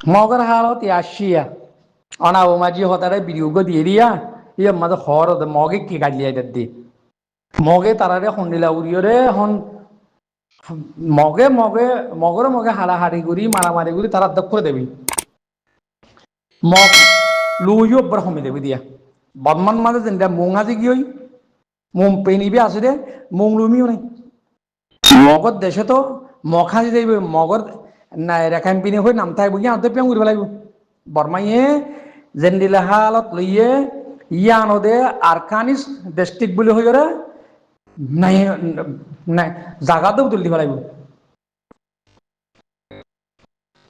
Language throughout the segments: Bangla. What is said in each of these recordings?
মগর হালত আসিয়া অনাবো মাঝি হতারে বিনিয়োগ দিয়ে দিয়া ইয়ে মাঝে হর মগে কি গাড়িয়ে দি মগে তারারে হন্ডিলা উড়িয়রে হন মগে মগে মগরে মগে হাড়াহাড়ি করি মারামারি করি তারা দক্ষ দেবী মগ লুইও বড় হমি দেবী দিয়া বর্মান মাঝে যেটা মুং আজি গিয়ে মুং পেনিবি আছে রে মুং লুমিও নেই মগর দেশে তো মগ হাজি যাইব মগর নাই রেখান পিনি হয়ে নাম থাকবো কি আনতে পেয়ে উড়বে লাগবে বর্মাইয়ে জেন্ডিলা হালত লইয়ে ইয়ানদে আরকানিস ডিস্ট্রিক্ট বলে হয়ে গেলে নাই নাই জাগাতেও তুলি দিব লাগবে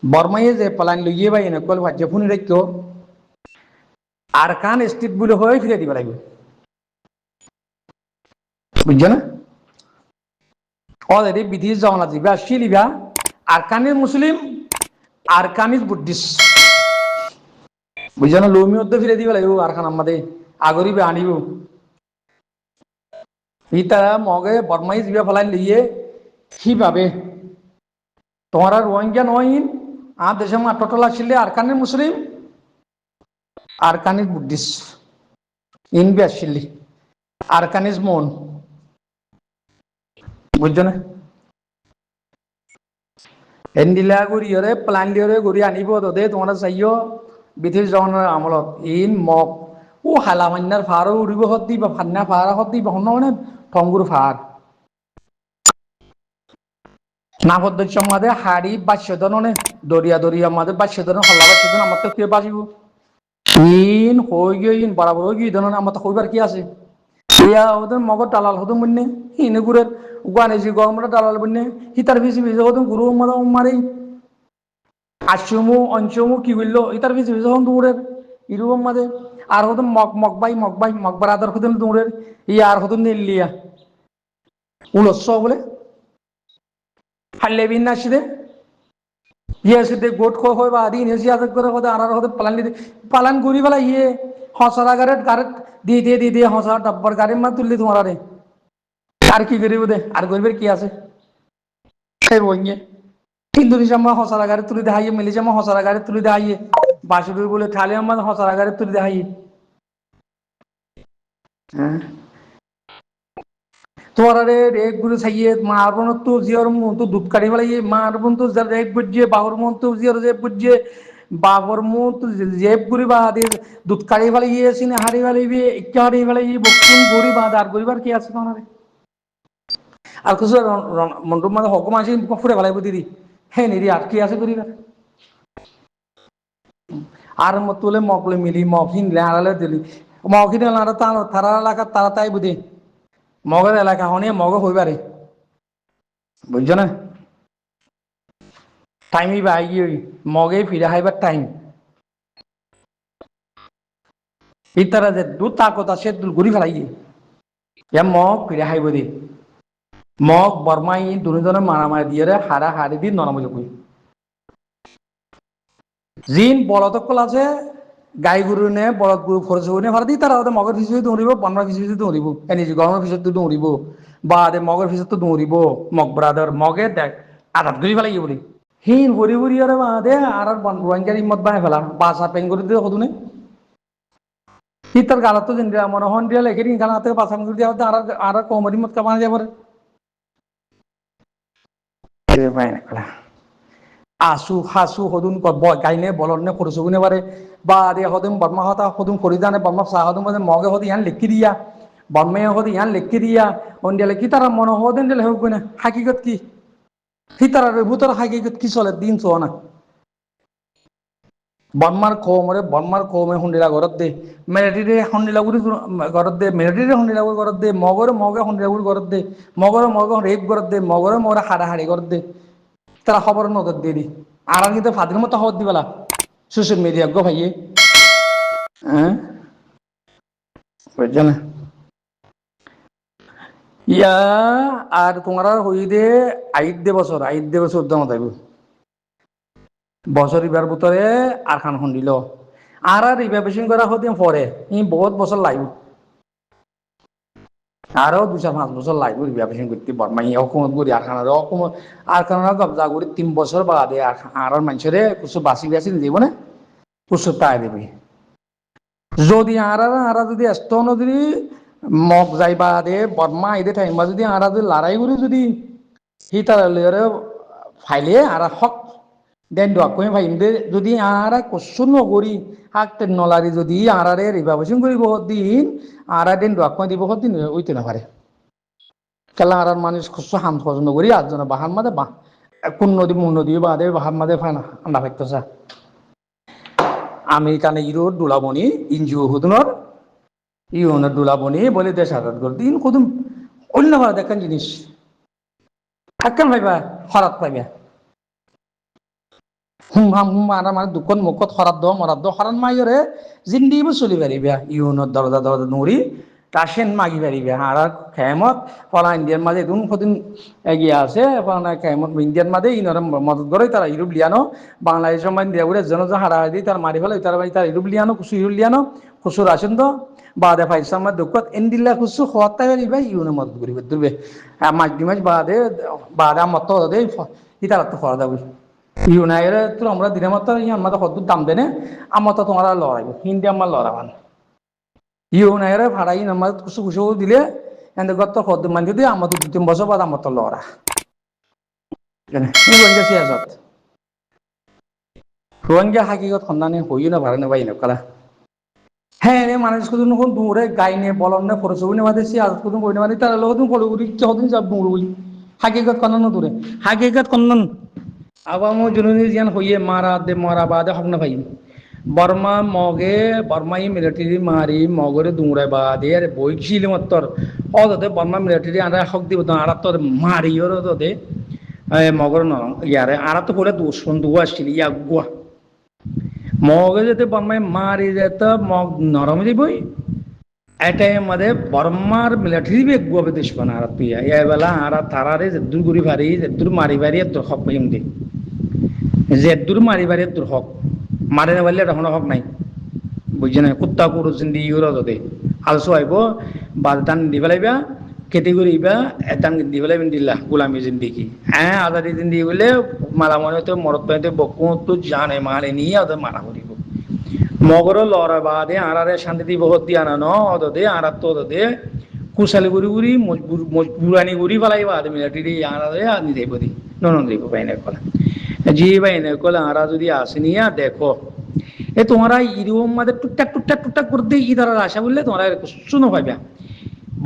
বর্মাইয়ে যে পালান লইয়ে বাই এনে কল ভাজ্য ফুনি রাখো আরকান স্টেট বলে হয়ে ফিরে দিব লাগবে বুঝছো না অলরেডি বিদেশ যাওয়া যাবে শিলিবা আরকানিস মুসলিম আরকানিস বুদ্ধিস্ট বুঝছো না লোমি অর্ধ ফিরে দিব লাগবে আরকান আমাদের আগরিবে আনিব ইতারা মগে বর্মাই জিবা ফলাই লিয়ে কি ভাবে তোমার রোহিঙ্গা নয় আর দেশে মাত্রটলা ছিল আরকানিস মুসলিম আরকানিস বুদ্ধিস্ট ইনবি আসছিলি আরকানিস মন বুঝছো না এন্ডিলা গুড়িয়রে প্লান দিয়রে গুড়ি আনিব তোদে তোমার চাইও বিদেশ যাওয়ার আমলত ইন মগ ও হালা মান্নার ফারও উড়িব হতি বা ফান্না ফারা হতি বা হন্য মানে ঠঙ্গুর ফার না পদ্ধতি মাঝে হাড়ি বাস্যদনে দরিয়া দরিয়া মাঝে বাস্যদন হল্লা বাস্যদন আমার তো কে বাঁচিব ইন হয়ে গিয়ে ইন বরাবর হয়ে গিয়ে ধরুন আমার তো হইবার কি আছে ইয়া ওদের মগর দালাল হতো মুন্নে হিনে গুড়ের গানেজি গরমটা দালাল বুন্নে হিতার ভিসি ভিসে হতো গুরু মারি আশমু অঞ্চমু কি বললো ইতার ভিসি ভিসে হন দৌড়ের ইরুম মাঝে আর হতো মগবাই মকবার আদর হতেন দৌড়ের ইয়া আর হতো নীলিয়া উলস্য বলে হাল্লে বিন নাসিদে ইয়ে সিদ্ধে গোট খো হয় বা আদি নেসি আদর করে হতে আর হতে পালান দিতে পালান ঘুরি বেলা ইয়ে হসরা গাড়ি দিয়ে দিয়ে হসরা ডব্বর গাড়ি মা তুললি তোমার আরে আর কি করিব দে আর গরিবের কি আছে সেই বইয়ে ইন্দোনেশিয়া মা হসরা গাড়ি তুলি দেখাইয়ে মালয়েশিয়া মা হসরা গাড়ি তুলি দেখাইয়ে বাসুরি বলে খালি আমার হসরা গাড়ি তুলি দেখাইয়ে হ্যাঁ তোমার আরে রেক গুলো চাইয়ে মারবন তো জিওর মন তো দুধ কাটি বেলা ইয়ে মারবন তো রেক বুঝিয়ে বাবর মন তো জিওর যে বুঝিয়ে বাবর মন তো জেব গুড়ি বা দিয়ে দুধ কাটি বেলা ইয়ে সিনে হারি বেলা ইয়ে ইচ্ছা হারি বেলা ইয়ে বকুন গড়ি বা আর গরিবার কি আছে তোমার আর কিছু মন্ডপ মানে হকম আসি ফুরে বেলাইব দিদি হ্যাঁ নিদি আর কি আছে করিবার আর তুলে মকলে মিলি মকিন হারালে দিলি মকিন তারা এলাকা তারা তাই বুঝি মগের এলাকা হনে মগ হইবারে বুঝছো না টাইমই বা আই মগে ফিরে হাইবার টাইম ইতারা যে দু তাকত আছে ঘুরি ফেলাই ইয়া মগ ফিরে হাইব দি মগ বর্মাই দুজনে মারামারি দিয়ে হারা হারি দি নরম কই জিন বলদকল আছে গাই গরু নে বলদ গরু ফরজ নে ভাড়া দি তারা মগের ফিসে দৌড়িব বনমার ফিসে দৌড়িব এনে গরমের ফিসে দৌড়িব বা মগের ফিসে তো দৌড়িব মগ ব্রাদার মগে দেখ আঘাত ঘুরি ফেলাই বলি হিন ভরি ভরি আর দে আর রোহিঙ্গার ইমত বানাই ফেলা বাসা পেন করে দিয়ে সদুনে তার গালত তো জিন মনে হন দিয়া লেখে দিন খানা থেকে বাসা করে দিয়া আর কমর ইমত কামানা যাবার আসু হাসু সদুন গাইনে বলনে খরচুগুনে পারে বা দে সদুন বর্মা হতা সদুন ফরিদানে বর্মা চাহ সদুন মগে হতে ইয়ান লেখি দিয়া বর্মে হতে ইয়ান লেখি দিয়া অন্ডিয়া লেখি তারা মনে হতেন দিলে হোক না হাকিগত কি হিতার ভূতর হাকিগত কি চলে দিন চো না বর্মার কৌমে হুন্ডিলা ঘরত দে মেলেটিরে হুন্ডিলা গুড়ি ঘরত দে মেলেটিরে হুন্ডিলা গুড়ি ঘরত দে মগরে হুন্ডিলা গুড়ি ঘরত দে মগরে রেপ ঘরত দে মগরে হাড়াহাড়ি ঘরত দে তারা খবর নজর দিয়ে দি আর কিন্তু ফাদির মতো খবর দিবেলা সোশ্যাল মিডিয়া গো ভাইয়ে হ্যাঁ বুঝছো না ইয়া আর তোমার হই দে আইত দে বছর উদ্যম থাকব বছর ইবার ভিতরে আর খান খুন্দিল আর রিভাইভেশন করা হতে পরে ই বহুত বছর লাগবে আরো 2-5 বছর লাগবে রিভাইভেশন করতে বর্মা ইয়ে হুকুমত করি আর খানা কবজা করি 3 বছর বাদে আর মানুষের কিছু বাঁচি বাঁচি দিব না কিছু তাই দেবে যদি আরা যদি এস্ত যদি মগ যাই বাদে বর্মা এদের টাইম যদি আরা যদি লড়াই করে যদি হিতার ফাইলে আর হক দেন দোয়া কই ভাই যদি আর কষ্ট নকরি হাকতে নলারি যদি আরারে রিভাইভেশন করি বহুত দিন আরা দেন দোয়া কই দিব বহুত দিন ওইতে না পারে কেলা আর মানুষ কষ্ট হাম পছন্দ করি আর জন বাহার মাঝে বা কোন নদী মুন নদী বাদে বাহার মাঝে ফানা আন্ডা ফাইতেছা আমেরিকানে ইউরোর দুলাবনি ইনজিও হুদুনর ইউনের দুলাবনি বলে দেশ আজাদ করে দিন কুদুম অন্য ভাড়া দেখান জিনিস থাকেন ভাইবা হরাত পাইবা হুম আর মানে দুখন মুখত মরাদ হরান মাইরে জিন্দিবো চলি পারিবা ইউনের দরজা দরজা নড়ি কাশেন মাগি পারিবা আর খেমত ফলা ইন্ডিয়ার মাঝে দুন কদিন এগিয়ে আছে ফলা খেমত ইন্ডিয়ার মাঝে ইনর মদত করে তারা ইউরোপ লিয়ানো বাংলাদেশের মাঝে দিয়া বলে জন হারা দিই তার মারি ফেলে তার তার ইউরোপ লিয়ানো কুসু ইউরোপ লিয়ানো কুসুর আসেন তো বাদে ফাইসা আমার দুঃখত এন্ডিল্লা কুসু হওয়াতে পারিবা ইউনে মদত করিবে দুর্বে মাস দুই মাস বাদে বাদে আমার তো দেই ইতার তো ফরা যাবে ইউনাইটেড তো আমরা দিনের মতো আমাদের কত দাম দেনে আমার তো তোমরা লড়াইব হিন্দি আমার লড়াবান ইউনাইটেড ভাড়াই আমার কুসু কুসু দিলে এনে গত কত মান যদি আমার 2-3 বছর বাদ আমার তো লড়া রোহিঙ্গা সিয়াসত রোহিঙ্গা হাকিগত সন্ধানে হইও না ভাড়া নেবাই না কালা হ্যাঁ রে মানুষ কুদুন কোন দূরে গাই নে বলন নে ফরসবি নে মাদে সিয়াসত কুদুন কই নে মাদে তার লগত ফলগুরি কতদিন যাব দূরই হাকিগত কনন দূরে হাকিগত কনন আবামো জুনুনি জিয়ান হইয়ে মারা বাদে হক না ভাই বর্মাই মিলিটারি মারি মগরে দুংরাই বাদে আর বইছিল মত্তর অদতে বর্মা মিলিটারি আরা হক দিব তো আরা তো মারি ওর দতে মগর ন ইয়ারে আরা তো পরে দুশন দুয়া আসছিল ইয়া গুয়া মগে যেতে বর্মাই মারি যেত মগ নরম দিবই এটাই আমাদের বর্মার মিলিটারি বে গুয়া দেশ বানা আর তুই এই বেলা আরা তারারে দূর গুরি ভারি দূর মারি ভারি তো হক পাইম দে যে দূর মারি বাড়ি দূর হক মারে না বললে তখন হক নাই বুঝছে না কুত্তা কুরু চিন্দি ইউরো দে আলসো আইব বা দান দি ফেলাইবা খেতি করিবা এতান দি ফেলাইবেন দিল্লা গোলামি জিন্দিগি হ্যাঁ আজাদি জিন্দিগি বলে মালা মনে তো মরত পাইতে বকু তো জানে মারে নিয়ে ওদের মারা করিব মগর লড়া বাদে আরারে শান্তি দিব হতি আনানো ওদে আরাত তো ওদে কুশালি গুরি গুরি মজবুরানি গুরি ফেলাইবা আদমি মিলিটারি আনারে আনি দেব দি নন দেব পাইনা কলা জি ভাই নকল আরা যদি আসেনিয়া দেখো এ তোমরা ইরোম মাঝে টুকটাক করতে ইদার আশা বললে তোমরা শুনো পাইবা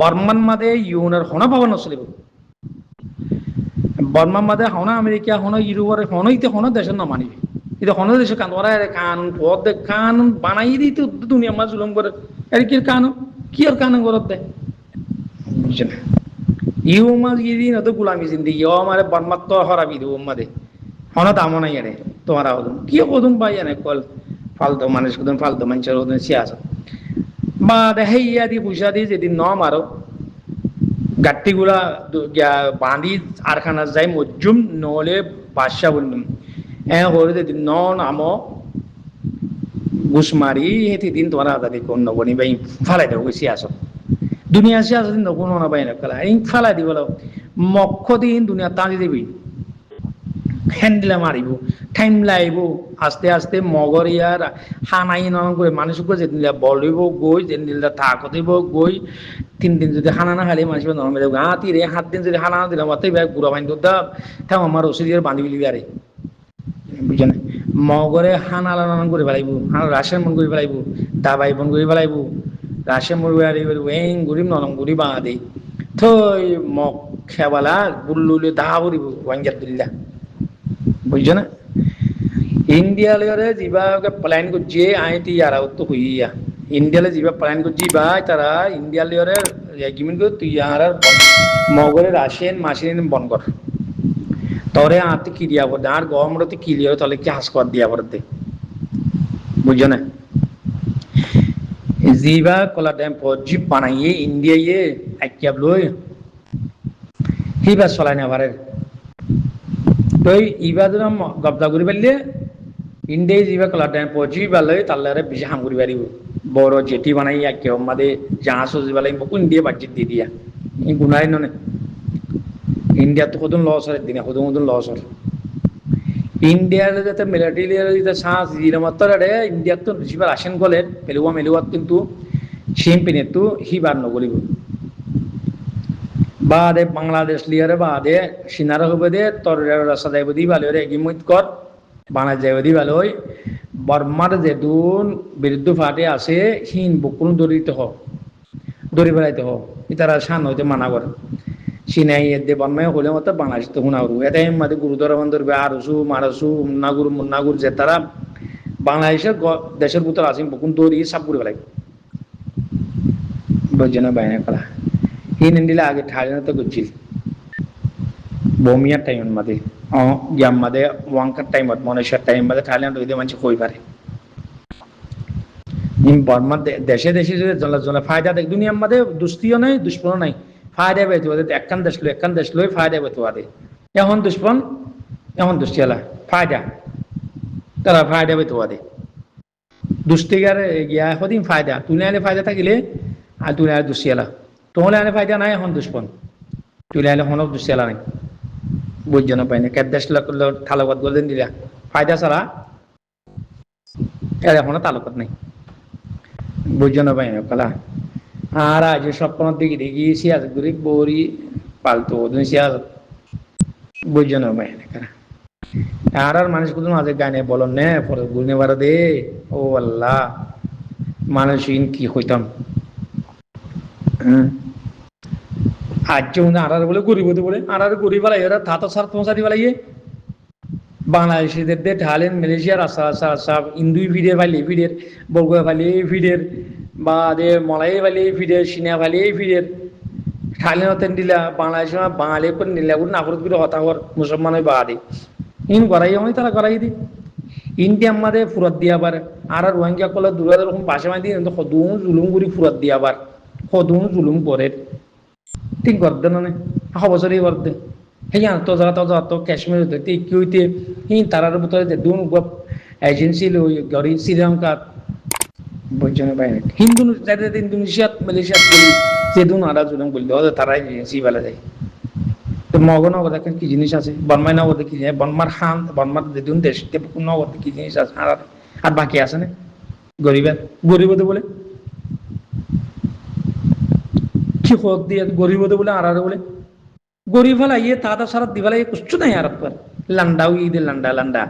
বর্মান মাঝে ইউনের হনা পাওয়া নচলিব বর্মান মাঝে হনা আমেরিকা হনা ইউরোপের হনা ইতে হনা দেশের না মানিবে এটা হনা দেশের কান ওরা কানুন পদ কানুন বানাই দিতে দুনিয়া মাঝ জুলুম করে এর কি কানুন কি আর কানুন করত দেয় বুঝছেন ইউ মাঝ গিয়ে না তো গুলামি জিন্দিগি ও আমার বর্মাত তো হরাবি দেব মাঝে হন দামো নাই আরে তোমারা হদুন কি হদুন ভাই এনে কল ফালতু মানুষ হদুন ফালতু মানুষের হদুন সিয়াসত বা দেখে ইয়া দি পয়সা দিয়ে যেদিন ন মারো গাট্টিগুলা বাঁধি আরখানা যাই মজ্জুম নহলে বাদশা বললুম হরে যেদিন ন নামো ঘুষ মারি হেতি দিন তোমার আজাদি কোন নবনি ভাই ফালাই দেবো সিয়াসত দুনিয়া সিয়াসত নকুন না ভাই না কলা এই ফালাই দিব মক্ষ দিন দুনিয়া তাঁজি দিবি হ্যান্ডেলে মারিব টাইম লাইব আস্তে আস্তে মগর ইয়ার হানাই নন করে মানুষকে যেদিন বলিব গই যেদিন থাকো দিব গই 3 দিন যদি হানা না খালি মানুষ নরম দেব হাতি রে 7 দিন যদি হানা দিলাম অতই ভাই গুড়া বান্ধ দা থাম আমার ওষুধের বান্ধি বিলি আরে বুঝছেন মগরে হানা লালন করে ফেলাইব হানা রাশিয়ান মন করে ফেলাইব দাবাই বন করে ফেলাইব রাশিয়ান মন করে ওয়েং গরিব নরম গরিব বাঁধে থই মগ খেবালা বুল্লুলে দাহা করিব ওয়াঙ্গার দিল্লা বুঝছো না ইন্ডিয়া লেয়ারে যা প্ল্যান করছে আইটি ইয়ারা তো হইয়া ইন্ডিয়া যা প্ল্যান করছি বা তারা ইন্ডিয়া লেয়ারে এগ্রিমেন্ট করে তুই আর মগরে রাশিয়ান মাসিন বন কর তরে আতে কি দিয়া পড়ে আর গভর্নমেন্ট কি লিয়ে তাহলে কি হাস কর দিয়া পড়তে বুঝছো না জিবা কলা ড্যাম জিপ বানাইয়ে ইন্ডিয়া ইয়ে আইকিয়াব লই হিবা চলাই না পারে তো ইবা যদি গবদা করি পারলে ইন্ডিয়া যা কলা টাইম পৌঁছি পারলে তাহলে বেশি হাম করি পারিব বড় জেটি বানাই কেউ আমাদের জাহাজ সজি পালাই বকু ইন্ডিয়া বাজেট দিয়ে দিয়া এই গুনাই ননে ইন্ডিয়া তো কদম লস আর দিনে কদম কদম লস আর ইন্ডিয়ার যাতে মিলিটারি যাতে সাহস দিলে মাত্র রে ইন্ডিয়ার তো বেশিরভাগ আসেন গলে মেলুয়া মেলুয়াত কিন্তু সিম পিনে তো হিবার নগরিব বাদে বাংলাদেশ লিয়ারে বাদে সিনারা হবে দে তোর রাস্তা যাইব দি ভালো রে এগিমত কর বাংলা যাইব দি ভালো হয় বর্মার যেদুন বিরুদ্ধ ফাটে আছে হিন বকুন দরিতে হ দড়ি বেড়াইতে হ ইতারা শান হইতে মানা করে সিনাই এদে বর্মায় হলে মতো বাংলাদেশ তো হুনা হরু এটাই মাঝে গুরুদর বন্ধর আরসু মারসু মুন্নাগুর যে তারা বাংলাদেশের দেশের ভিতর আছে বকুন দড়ি সাপ করে বেড়াই বুঝছেন বাইরে কলা হিন দিলে আগে ঠাড়ে তো করছিল বমিয়ার টাইম মাঝে গ্যাম মাঝে ওয়াঙ্কার টাইম মনেশ্বর টাইম মাঝে ঠাড়ে হইতে মানুষ হই পারে বর্মার দেশে দেশে জলা জলা ফায়দা দেখ দুনিয়ার মাঝে দুস্তিও নাই দুষ্পনও নাই ফায়দা পেতে পারে একখান দেশ লই ফায়দা পেতে পারে এখন দুষ্পন এখন দুষ্টিয়ালা ফায়দা তারা ফায়দা পেতে পারে দুষ্টিকার গিয়া সদিন ফায়দা তুলে আনে ফায়দা থাকিলে আর তুলে আনে দুষ্টিয়ালা তোমার আনে ফায়দা নাই এখন দুষ্পন তুলে আনে হনক দুষ্টিয়ালা নাই বুঝছো না পাই না ক্যাব দেশ থালকত গোলদেন দিলা ফায়দা ছাড়া এর এখনো তালুকত নাই বুঝছো না পাই না কলা আর আজ স্বপ্ন দিকে দেখি সিয়াজ ঘুরি বড়ি পালতো সিয়াজ বুঝছো না পাই না কারা আর মানুষ কোনো মাঝে গানে বলন নে পরে ঘুরনে বার দে ও আল্লাহ মানুষ কি হইতাম আজ আর বলে গরিব বলে আর গরিব বেলা এরা থাতো সার পৌঁছাতে বেলাইয়ে বাংলাদেশিদের দিয়ে ঢালেন মালয়েশিয়ার আসা আসা আসা ইন্দুই ভিড়ের ভালি ভিড়ের বগুয়া ভালি ভিড়ের বা দে মলাই ভালি ভিড়ের সিনা ভালি ভিড়ের ঢালেন হতেন দিলা বাংলাদেশ বাঙালি করে নিলা না করে করে হতাহর মুসলমান বা দে ইন করাই হয় তারা করাই দি ইন্ডিয়া আমাদের ফুরাত দিয়ে আবার আর রোহিঙ্গা কলে দূরে রকম পাশে মাই দিয়ে সদুম জুলুম করি ফুরাত দিয়ে আবার সদুম জুলুম করে ঠিক করতে না বছরই করতে হ্যাঁ তো যারা তো কাশ্মীর হতে কি হইতে তারার ভিতরে যে দুন এজেন্সি গড়ি শ্রীলঙ্কা বুঝছেন বাইরে হিন্দু যাদের ইন্দোনেশিয়াত মালয়েশিয়াত বলি যে দুন আরা জুলুম বলি তারা এজেন্সি বেলা যায় তো মগনগর কি জিনিস আছে বর্মায় নগদ কি জিনিস বর্মার খান বর্মার যে দুন দেশ নগদ কি জিনিস আছে আর বাকি আছে না গরিবের গরিবতে বলে কি হোক দিয়ে গরিবতে বলে আর বলে গরিব ফেলা ইয়ে তাতা সারা দিবালা ইয়ে কুচ্ছু নাই আর লান্ডাও ঈদে লান্ডা লান্ডা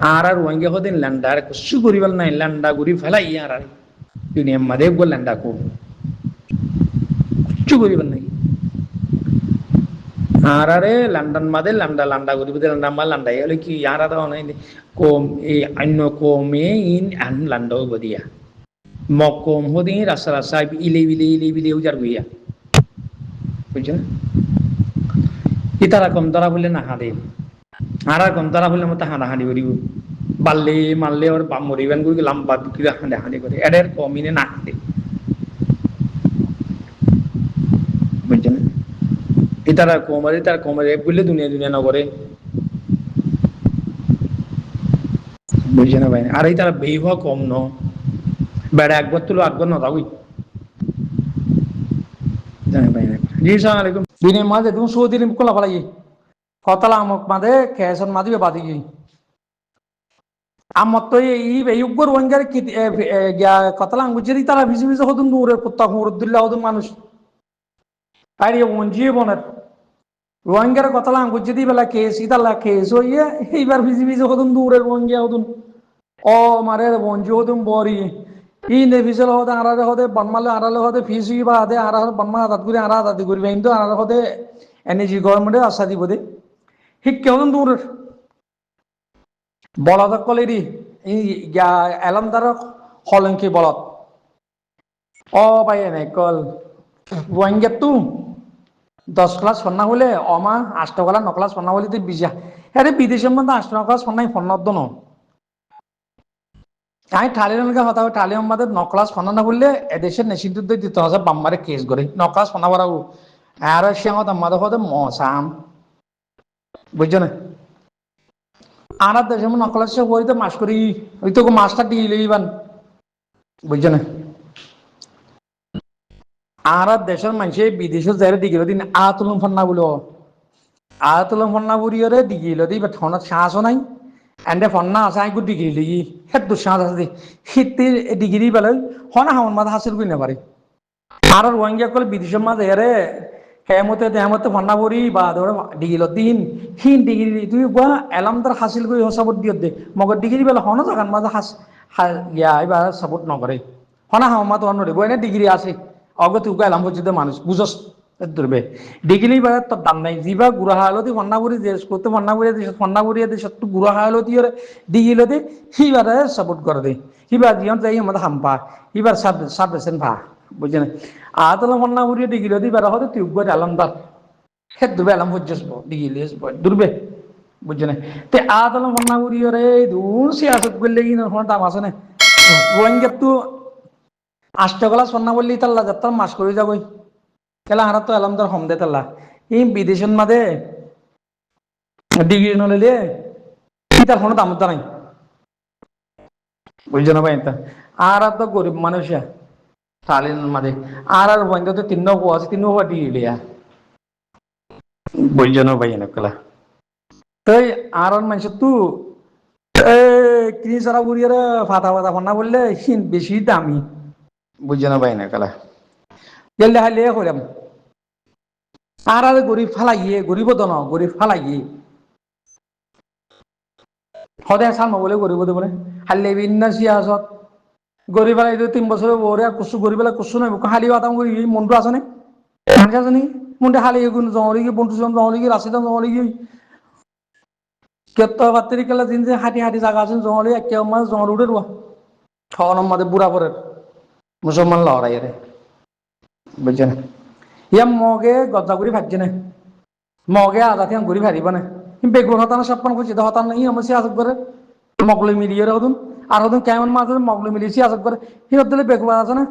আর রোহিঙ্গা হদিন লান্ডা আর কুচ্ছু গরিবাল নাই লান্ডা গরিব ফেলা ইয়ে আর দুনিয়ার মাঝে গো লান্ডা কো কুচ্ছু গরিবাল নাই আর আরে লন্ডন মাঝে লান্ডা লান্ডা গরিব লান্ডা মা লান্ডা হলে কি আর নাই কম এই অন্য কমে ইন আন লান্ডাও বদিয়া মকম হদিন রাস্তা রাস্তা ইলে বিলে উজার গুইয়া বুঝছেন ইতারা কম তারা বললে না হাঁড়ে আর কম তারা বললে মতো হাঁড়াহাঁড়ি করিব বাল্লে মারলে ওর মরিবেন করে লাম্বা বিক্রি হাঁড়ে হাঁড়ি করে এদের কমিনে না হাঁটে বুঝছেন ইতারা কমারে বললে দুনিয়া দুনিয়া নগরে বুঝছে না ভাই আর এই তারা বেইহ কম ন বেড়া একবার তুলো একবার না যাবই জানে ভাই জি সালাম আলাইকুম দিনে মাঝে তুমি সৌদিন কোলা ফলাই কতলা আমক মাঝে কেসন মাঝে বাদি গই আমার তো এই উগ্র ওয়াঙ্গার কি কতলা আঙ্গুজেরি তারা ভিজে ভিজে হদুন দূরে কুত্তা হুরদুল্লাহ হদুন মানুষ আর ওঞ্জিয়ে বনের রোহিঙ্গার কতলা আঙ্গুজেরি বেলা কেস ইতালা কেস হইয়ে এইবার ভিজে ভিজে হদুন দূরে রোহিঙ্গা হদুন ও মারে ওঞ্জি হদুন বরি ই নেভিসল হতে আড়ালে হতে বনমালে আড়ালে হতে ফিস বা আদে আড়া বনমা আদাত করে আড়া আদাতি করবে কিন্তু আড়ালে হতে এনএজি গভর্নমেন্টে আশা দিব দে শিক্ষা হদুন দূর বলদ কলেরি এলমদার হলঙ্কি বলদ ও ভাই এনে কল রোহিঙ্গা তু 10 ক্লাস পড়না হলে অমা 8 ক্লাস 9 ক্লাস পড়না হলে তুই বিজা আরে বিদেশের মধ্যে 8 ক্লাস পড়নাই ফন্নদ ন আমি ঠালিয়নকে হতা ঠালিয়ন মাদের 9 ক্লাস ফোনা না বললে এদেশের নিষিদ্ধ দিতে হবে বাম্মারে কেস করে 9 ক্লাস ফোনা বাড়াবো আর সিংহত আমাদের হতে মশাম বুঝছো না আর দেশে 9 ক্লাস হইতে মাস করি ওই তো মাস্টার দিয়ে লইবান বুঝছো না আর দেশের মানুষে বিদেশে যাই দিগিল দিন আতুলম ফন্না বলো আতুলম ফন্না বুড়িয়রে দিগিল দি ফোনত সাহসও নাই এন্ডে ফন্না আছে আই গু ডিগ্রি লিগি হেত দুঃসাহস আছে হিতি ডিগ্রি বেলে হনা হামন মাঝে হাসিল করি না পারে আর রোহিঙ্গা কল বিদেশের মাঝে এরে হেমতে ফন্না বুড়ি বা ধরো ডিগ্রি দিন হিন ডিগ্রি তুই বা এলামদার হাসিল করি সাপোর্ট দিও দে মগর ডিগ্রি বেলে হনা জাগান মাঝে ইয়া এবার সাপোর্ট নকরে হনা হামন মাঝে অন্য বই না ডিগ্রি আছে অগত উকা এলাম পর্যন্ত মানুষ বুঝস ধরবে ডিগ্রি বেড়ে তোর দাম নাই যিবা গুড়া হালতি ফন্নাবুরি দেশ করতে ফন্নাবুরি দেশ তো গুড়া হালতি ডিগ্রিলতি সিবারে সাপোর্ট করে দে সিবার জিয়ন যাই আমাদের হাম্পা সিবার সাবরেশন ভা বুঝছে না আতলা ফন্নাবুরি ডিগ্রিলতি বেড়া হতে তুই উকা এলামদার হেদ দুবে এলাম পর্যস ডিগ্রি দুর্বে বুঝছে না তে আতলা ফন্নাবুরি রে দূর সিয়াসত করলে কি দাম আছে না রোহিঙ্গার তো আষ্টগলা সন্না বললি তাল্লা যাত্রা মাস করে যাবই কেলা হারা তো এলাম তোর হম দে তাল্লা এই বিদেশের মাঝে ডিগ্রি নলে কি তার কোনো দাম নাই বুঝছো না ভাই আর তো গরিব মানুষ সালিন মাঝে আর বন্ধু তো তিন আছে তিন ডিগ্রি লিয়া বুঝছো না ভাই কেলা তাই আর মানুষ তো কিনি সারা বুড়িয়ে ফাতা ফাতা ফন্না বললে বেশি দামি বুঝছো না ভাই কেলা গেলে হাইলে হইলাম আর গরিব ফালাইয়ে গরিব তো ন গরিব ফালাইয়ে সদায় চাল নবলে গরিব দেবলে হাল্লে বিন্না সিয়াসত গরিব ফেলাই 3 বছরে বরে আর কচু গরিব ফেলাই কচু নাই হালি বাতাম করি মনটো আছে নে মানুষ আছে নি মনটা হালি জঙলি গিয়ে বন্ধু জঙলি গিয়ে রাশিদ জঙলি গিয়ে কেত বাত্তিরি কেলা দিন যে হাঁটি হাঁটি জায়গা আছে জঙলি একে মাছ জঙল উঠে রুয়া খাওয়ানোর মাঝে বুড়া পরে মুসলমান লড়াই রে বুঝছে না ইয়া মগে গজ্জা করে ভাবছে না মগে আজাতি ঘুরি ভারিব না বেগুন হতানো সপ্পান খুঁজি হতান নাই আমার সিয়াসত করে মগলে মিলিয়ে হতুন আর হতুন কেমন মাছ মগলে মিলিয়ে সিয়াসত করে সিহত দিলে বেগুন আছে না